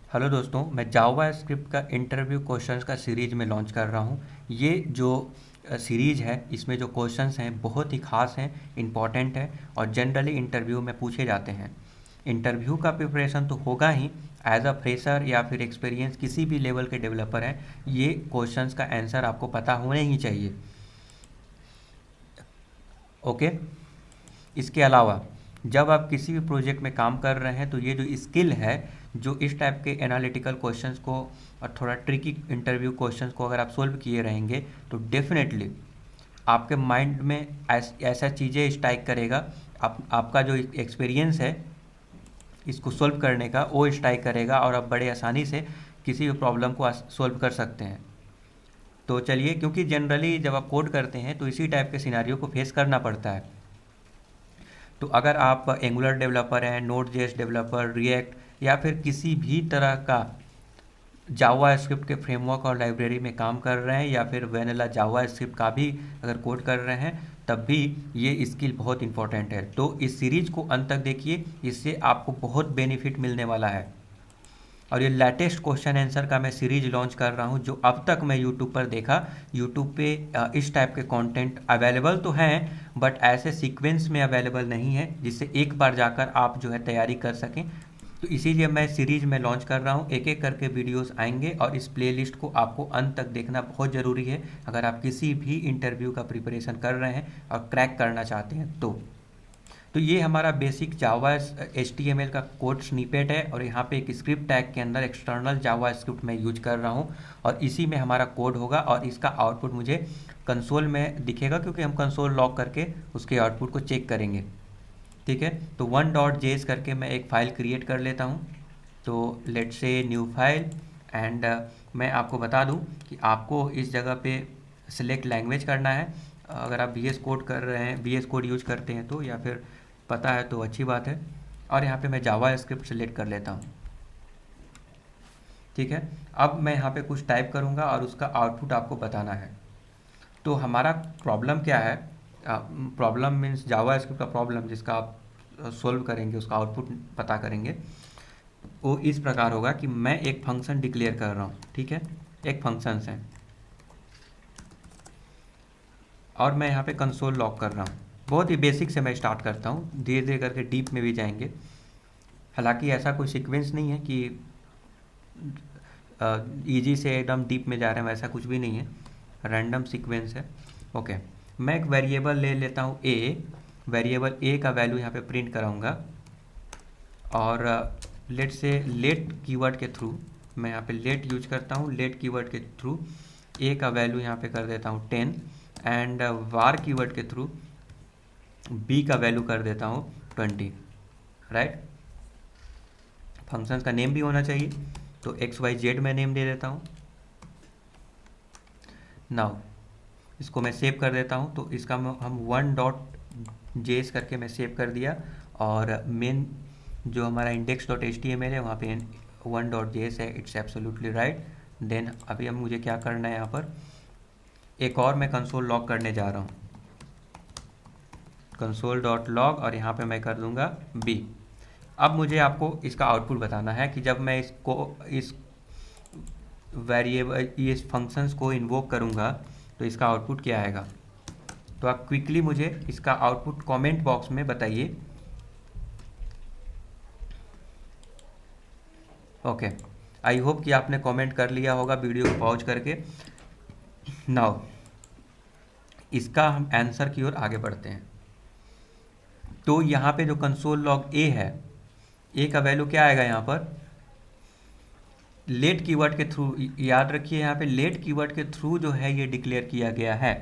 Hello दोस्तों, मैं जावा script का इंटरव्यू क्वेश्चंस का सीरीज़ में लॉन्च कर रहा हूँ। ये जो सीरीज़ है, इसमें जो क्वेश्चंस हैं बहुत ही ख़ास हैं, इम्पॉर्टेंट है और जनरली इंटरव्यू में पूछे जाते हैं। इंटरव्यू का प्रिपरेशन तो होगा ही। एज अ फ्रेशर या फिर एक्सपीरियंस किसी भी लेवल के डेवलपर हैं, ये क्वेश्चंस का आंसर आपको पता होने ही चाहिए। ओके। इसके अलावा जब आप किसी भी प्रोजेक्ट में काम कर रहे हैं तो ये जो स्किल है, जो इस टाइप के एनालिटिकल क्वेश्चंस को और थोड़ा ट्रिकी इंटरव्यू क्वेश्चंस को अगर आप सोल्व किए रहेंगे तो डेफिनेटली आपके माइंड में ऐसा चीज़ें स्ट्राइक करेगा। आपका जो एक्सपीरियंस है इसको सोल्व करने का, वो स्ट्राइक करेगा और आप बड़े आसानी से किसी भी प्रॉब्लम को सोल्व कर सकते हैं। तो चलिए, क्योंकि जनरली जब आप कोड करते हैं तो इसी टाइप के सिनारियो को फेस करना पड़ता है। तो अगर आप एंगुलर डेवलपर हैं, नोड जेएस डेवलपर, रिएक्ट या फिर किसी भी तरह का जावा स्क्रिप्ट के फ्रेमवर्क और लाइब्रेरी में काम कर रहे हैं या फिर वेनिला जावा स्क्रिप्ट का भी अगर कोड कर रहे हैं, तब भी ये स्किल बहुत इंपॉर्टेंट है। तो इस सीरीज को अंत तक देखिए, इससे आपको बहुत बेनिफिट मिलने वाला है। और ये लेटेस्ट क्वेश्चन आंसर का मैं सीरीज लॉन्च कर रहा हूँ, जो अब तक मैं यूट्यूब पर देखा। यूट्यूब पे इस टाइप के कंटेंट अवेलेबल तो हैं, बट ऐसे सीक्वेंस में अवेलेबल नहीं है जिससे एक बार जाकर आप जो है तैयारी कर सकें। तो इसीलिए मैं सीरीज में लॉन्च कर रहा हूँ, एक एक करके वीडियोस आएंगे और इस प्लेलिस्ट को आपको अंत तक देखना बहुत ज़रूरी है अगर आप किसी भी इंटरव्यू का प्रिपरेशन कर रहे हैं और क्रैक करना चाहते हैं तो ये हमारा बेसिक जावा HTML का कोड स्निपेट है और यहाँ पे एक स्क्रिप्ट टैग के अंदर एक्सटर्नल जावा स्क्रिप्ट मैं यूज कर रहा हूँ और इसी में हमारा कोड होगा और इसका आउटपुट मुझे कंसोल में दिखेगा, क्योंकि हम कंसोल लॉग करके उसके आउटपुट को चेक करेंगे। ठीक है, तो 1.js करके मैं एक फ़ाइल क्रिएट कर लेता हूँ। तो let's say new file and मैं आपको बता दूँ कि आपको इस जगह पे सिलेक्ट लैंग्वेज करना है। अगर आप VS कोड कर रहे हैं, VS कोड यूज करते हैं तो, या फिर पता है तो अच्छी बात है। और यहाँ पे मैं जावा स्क्रिप्ट सेलेक्ट कर लेता हूँ। ठीक है, अब मैं यहाँ पे कुछ टाइप करूँगा और उसका आउटपुट आपको बताना है। तो हमारा प्रॉब्लम क्या है? प्रॉब्लम मीन्स जावा स्क्रिप्ट का प्रॉब्लम जिसका आप सोल्व करेंगे, उसका आउटपुट पता करेंगे। वो इस प्रकार होगा कि मैं एक फंक्शन डिक्लेयर कर रहा हूँ। ठीक है, एक फंक्शन है और मैं यहाँ पे कंसोल लॉक कर रहा हूँ। बहुत ही बेसिक से मैं स्टार्ट करता हूँ, धीरे धीरे करके डीप में भी जाएंगे। हालांकि ऐसा कोई सीक्वेंस नहीं है कि इजी से एकदम डीप में जा रहे हैं, वैसा कुछ भी नहीं है, रैंडम सीक्वेंस है। ओके, मैं एक वेरिएबल ले लेता हूँ ए। वेरिएबल ए का वैल्यू यहाँ पे प्रिंट कराऊंगा और लेट से लेट कीवर्ड के थ्रू, मैं यहाँ पे लेट यूज करता हूँ। लेट कीवर्ड के थ्रू ए का वैल्यू यहाँ पे कर देता हूँ 10 एंड वार कीवर्ड के थ्रू बी का वैल्यू कर देता हूँ 20। राइट, फंक्शन का नेम भी होना चाहिए, तो XYZ मैं नेम दे देता हूँ। नाउ इसको मैं सेव कर देता हूँ, तो इसका हम 1.js करके मैं सेव कर दिया और मेन जो हमारा index.html है वहाँ पे 1.js है। It's absolutely right. देन अभी हम मुझे क्या करना है, यहाँ पर एक और मैं कंसोल लॉग करने जा रहा हूँ, console.log, और यहाँ पे मैं कर दूंगा b। अब मुझे आपको इसका आउटपुट बताना है कि जब मैं इस वेरिएबल, इस फंक्शंस को इन्वोक करूँगा तो इसका आउटपुट क्या आएगा। तो आप क्विकली मुझे इसका आउटपुट कमेंट बॉक्स में बताइए। ओके, आई होप कि आपने कमेंट कर लिया होगा वीडियो को पॉज करके। नाउ इसका हम आंसर की ओर आगे बढ़ते हैं। तो यहाँ पे जो कंसोल लॉग ए है, ए का वैल्यू क्या आएगा यहाँ पर, लेट कीवर्ड के थ्रू। याद रखिए यहाँ पे लेट कीवर्ड के थ्रू जो है ये डिक्लेयर किया गया है।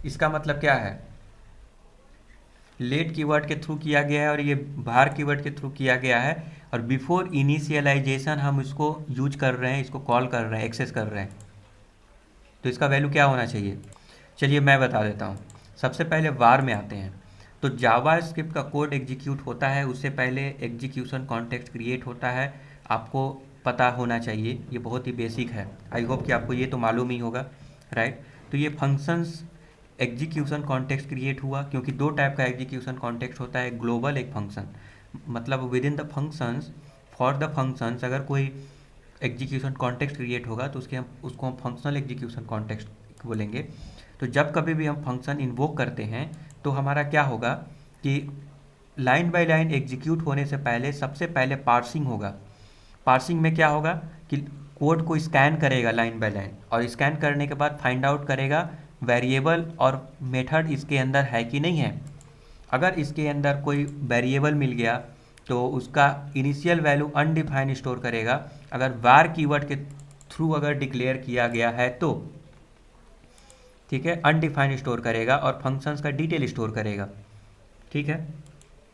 इसका मतलब क्या है, लेट कीवर्ड के थ्रू किया गया है और ये बाहर कीवर्ड के थ्रू किया गया है और बिफोर इनिशियलाइजेशन हम इसको यूज कर रहे हैं, इसको कॉल कर रहे हैं, एक्सेस कर रहे हैं। तो इसका वैल्यू क्या होना चाहिए, चलिए मैं बता देता हूँ। सबसे पहले वार में आते हैं। तो जावा स्क्रिप्ट का कोड एग्जीक्यूट होता है, उससे पहले एग्जीक्यूशन कॉन्टेक्स्ट क्रिएट होता है। आपको पता होना चाहिए, ये बहुत ही बेसिक है। आई होप कि आपको ये तो मालूम ही होगा। राइट, तो ये फंक्शंस एग्जीक्यूशन कॉन्टेक्स्ट क्रिएट हुआ क्योंकि दो टाइप का एग्जीक्यूशन कॉन्टेक्स्ट होता है। ग्लोबल एक फंक्शन, मतलब with in the functions for the functions अगर कोई एग्जीक्यूशन कॉन्टेक्स्ट क्रिएट होगा तो उसको हम फंक्शनल एग्जीक्यूशन कॉन्टेक्स्ट बोलेंगे। तो जब कभी भी हम फंक्शन इन्वोक करते हैं तो हमारा क्या होगा कि लाइन बाय लाइन एग्जीक्यूट होने से पहले सबसे पहले पार्सिंग होगा। पार्सिंग में क्या होगा कि कोड को स्कैन करेगा लाइन बाय लाइन, और स्कैन करने के बाद फाइंड आउट करेगा वेरिएबल और मेथड इसके अंदर है कि नहीं है। अगर इसके अंदर कोई वेरिएबल मिल गया तो उसका इनिशियल वैल्यू अनडिफाइंड स्टोर करेगा। अगर var कीवर्ड के थ्रू अगर डिक्लेयर किया गया है तो ठीक है अनडिफाइंड स्टोर करेगा और फंक्शंस का डिटेल स्टोर करेगा। ठीक है,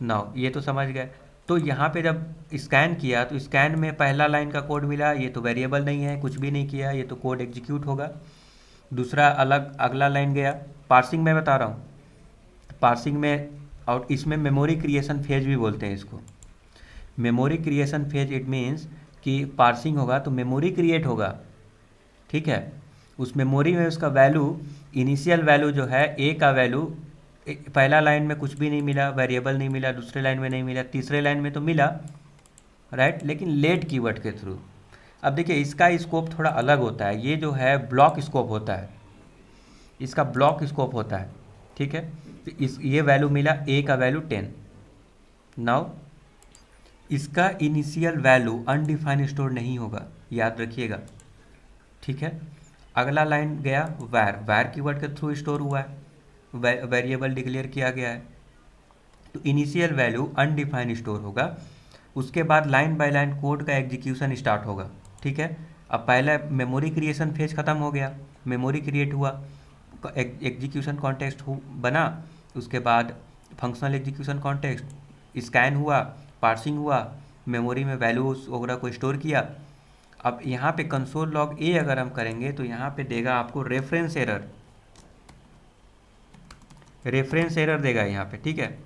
नाउ ये तो समझ गए। तो यहाँ पे जब स्कैन किया तो स्कैन में पहला लाइन का कोड मिला, ये तो वेरिएबल नहीं है, कुछ भी नहीं किया, ये तो कोड एग्जीक्यूट होगा। दूसरा अलग अगला लाइन गया, पार्सिंग में बता रहा हूँ, पार्सिंग में, और इसमें मेमोरी क्रिएशन फेज भी बोलते हैं इसको। Memory creation phase it means कि पार्सिंग होगा तो मेमोरी क्रिएट होगा। ठीक है, उस मेमोरी में उसका वैल्यू, इनिशियल वैल्यू जो है ए का वैल्यू, पहला लाइन में कुछ भी नहीं मिला, वेरिएबल नहीं मिला, दूसरे लाइन में नहीं मिला, तीसरे लाइन में तो मिला राइट, लेकिन लेट कीवर्ड के थ्रू। अब देखिए इसका स्कोप थोड़ा अलग होता है, ये जो है ब्लॉक स्कोप होता है, इसका ब्लॉक स्कोप होता है। ठीक है, तो ये वैल्यू मिला, ए का वैल्यू 10। नाउ इसका इनिशियल वैल्यू अनडिफाइंड स्टोर नहीं होगा, याद रखिएगा। ठीक है, अगला लाइन गया वैर कीवर्ड के थ्रू स्टोर हुआ है, वेरिएबल डिक्लेयर किया गया है, तो इनिशियल वैल्यू अनडिफाइंड स्टोर होगा। उसके बाद लाइन बाय लाइन कोड का एग्जीक्यूशन स्टार्ट होगा। ठीक है, अब पहला मेमोरी क्रिएशन फेज ख़त्म हो गया, मेमोरी क्रिएट हुआ, एग्जीक्यूशन कॉन्टेक्स्ट बना, उसके बाद फंक्शनल एग्जीक्यूशन कॉन्टेक्स्ट, स्कैन हुआ, पार्सिंग हुआ, मेमोरी में वैल्यूज वगैरह को स्टोर किया। अब यहाँ पे कंसोल लॉग ए अगर हम करेंगे तो यहाँ पे देगा आपको रेफरेंस एरर, रेफरेंस एरर देगा यहाँ पे। ठीक है,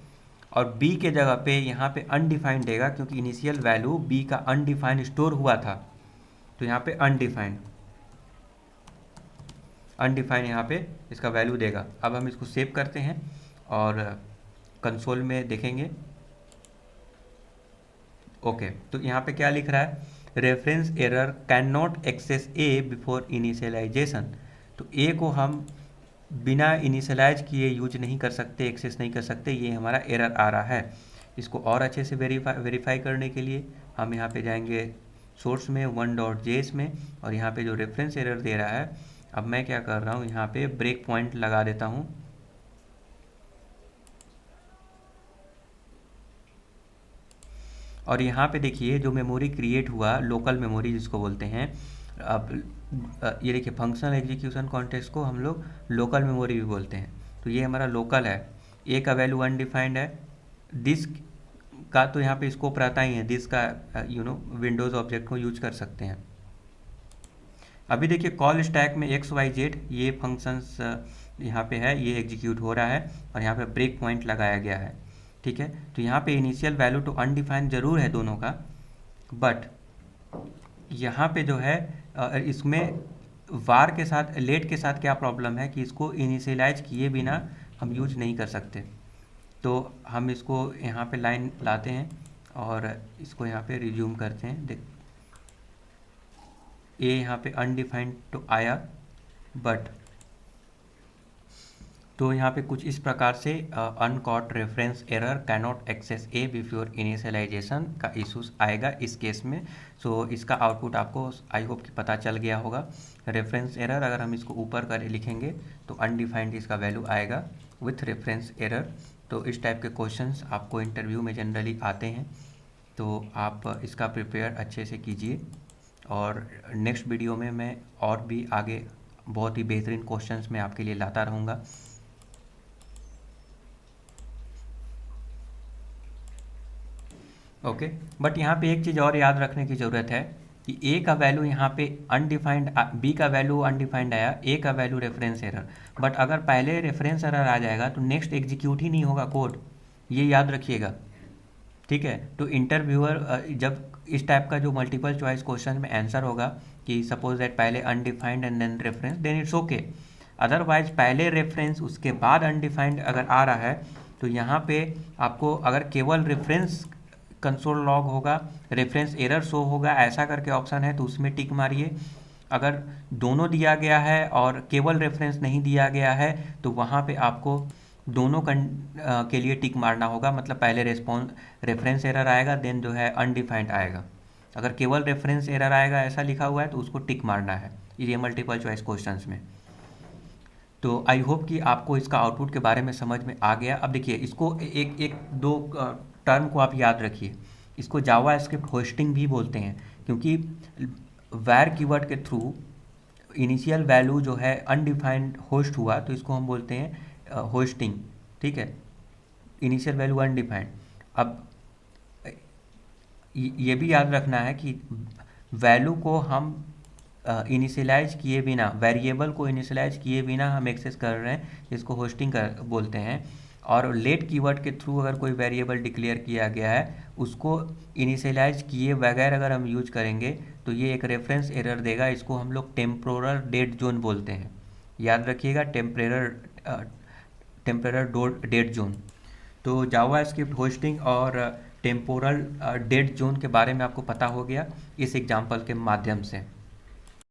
और बी के जगह पे यहाँ पे अनडिफाइंड देगा, क्योंकि इनिशियल वैल्यू बी का अनडिफाइंड स्टोर हुआ था, तो यहाँ पे अनडिफाइंड यहाँ पे इसका वैल्यू देगा। अब हम इसको सेव करते हैं और कंसोल में देखेंगे। ओके, तो यहाँ पे क्या लिख रहा है, reference error can not access a before initialization. तो ए को हम बिना इनिशियलाइज किए यूज नहीं कर सकते, एक्सेस नहीं कर सकते, ये हमारा एरर आ रहा है। इसको और अच्छे से वेरीफाई करने के लिए हम यहाँ पे जाएंगे सोर्स में 1.js में, और यहाँ पे जो रेफरेंस एरर दे रहा है, अब मैं क्या कर रहा हूँ यहाँ पे ब्रेक पॉइंट लगा देता हूँ। और यहाँ पे देखिए जो मेमोरी क्रिएट हुआ, लोकल मेमोरी जिसको बोलते हैं, अब ये देखिए फंक्शनल एग्जीक्यूशन कॉन्टेक्स्ट को हम लोग लोकल मेमोरी भी बोलते हैं, तो ये हमारा लोकल है। ए का वैल्यू अनडिफाइंड है, दिस का तो यहाँ पे स्कोप रहता ही है, दिस का विंडोज़ ऑब्जेक्ट को यूज कर सकते हैं। अभी देखिए कॉल स्टैक में XYZ ये फंक्शंस यहाँ पे है, ये एग्जीक्यूट हो रहा है और यहाँ पे ब्रेक पॉइंट लगाया गया है। ठीक है, तो यहाँ पे इनिशियल वैल्यू तो अनडिफाइंड ज़रूर है दोनों का, बट यहाँ पे जो है इसमें वार के साथ, लेट के साथ क्या प्रॉब्लम है कि इसको इनिशियलाइज किए बिना हम यूज नहीं कर सकते। तो हम इसको यहाँ पे लाइन लाते हैं और इसको यहाँ पे रिज्यूम करते हैं। देख ए यहाँ पे अनडिफाइंड तो आया, बट तो यहाँ पे कुछ इस प्रकार से uncaught reference error can not access a before initialization का इशूज आएगा इस केस में। सो इसका आउटपुट आपको आई होप कि पता चल गया होगा। रेफरेंस एरर अगर हम इसको ऊपर कर लिखेंगे तो अनडिफाइंड इसका वैल्यू आएगा विथ रेफरेंस एरर। तो इस टाइप के क्वेश्चंस आपको इंटरव्यू में जनरली आते हैं, तो आप इसका प्रिपेयर अच्छे से कीजिए। और नेक्स्ट वीडियो में मैं और भी आगे बहुत ही बेहतरीन क्वेश्चंस मैं आपके लिए लाता रहूँगा। ओके, बट यहाँ पे एक चीज़ और याद रखने की ज़रूरत है कि ए का वैल्यू यहाँ पे अनडिफाइंड, बी का वैल्यू अनडिफाइंड आया, ए का वैल्यू रेफरेंस एरर, बट अगर पहले रेफरेंस एरर आ जाएगा तो नेक्स्ट एग्जीक्यूट ही नहीं होगा कोड, ये याद रखिएगा। ठीक है, तो इंटरव्यूअर जब इस टाइप का जो मल्टीपल चॉइस क्वेश्चन में आंसर होगा कि सपोज दैट पहले undefined and then reference, then it's okay. Otherwise पहले रेफरेंस उसके बाद अनडिफाइंड अगर आ रहा है तो यहाँ पे आपको अगर केवल रेफरेंस कंसोल लॉग होगा, रेफरेंस एरर शो होगा, ऐसा करके ऑप्शन है तो उसमें टिक मारिए। अगर दोनों दिया गया है और केवल रेफरेंस नहीं दिया गया है तो वहाँ पे आपको दोनों के लिए टिक मारना होगा। मतलब पहले रेफरेंस एरर आएगा, देन जो है अनडिफाइंड आएगा। अगर केवल रेफरेंस एरर आएगा ऐसा लिखा हुआ है तो उसको टिक मारना है ये मल्टीपल चॉइस क्वेश्चंस में। तो आई होप कि आपको इसका आउटपुट के बारे में समझ में आ गया। अब देखिए इसको एक एक दो टर्म को आप याद रखिए। इसको जावा स्क्रिप्ट होस्टिंग भी बोलते हैं, क्योंकि वैर कीवर्ड के थ्रू इनिशियल वैल्यू जो है अनडिफाइंड होस्ट हुआ तो इसको हम बोलते हैं होस्टिंग। ठीक है, इनिशियल वैल्यू अनडिफाइंड। अब ये भी याद रखना है कि वैल्यू को हम इनिशियलाइज किए बिना, वेरिएबल को इनिशियलाइज किए बिना हम एक्सेस कर रहे हैं, इसको होस्टिंग कर बोलते हैं। और लेट कीवर्ड के थ्रू अगर कोई वेरिएबल डिक्लेयर किया गया है उसको इनिशियलाइज किए बगैर अगर हम यूज करेंगे तो ये एक रेफरेंस एरर देगा। इसको हम लोग टेम्पोरल डेड जोन बोलते हैं। याद रखिएगा, टेम्परेचर डेड जोन। तो जावा स्क्रिप्ट होस्टिंग और टेम्पोरल डेड जोन के बारे में आपको पता हो गया इस एग्जाम्पल के माध्यम से।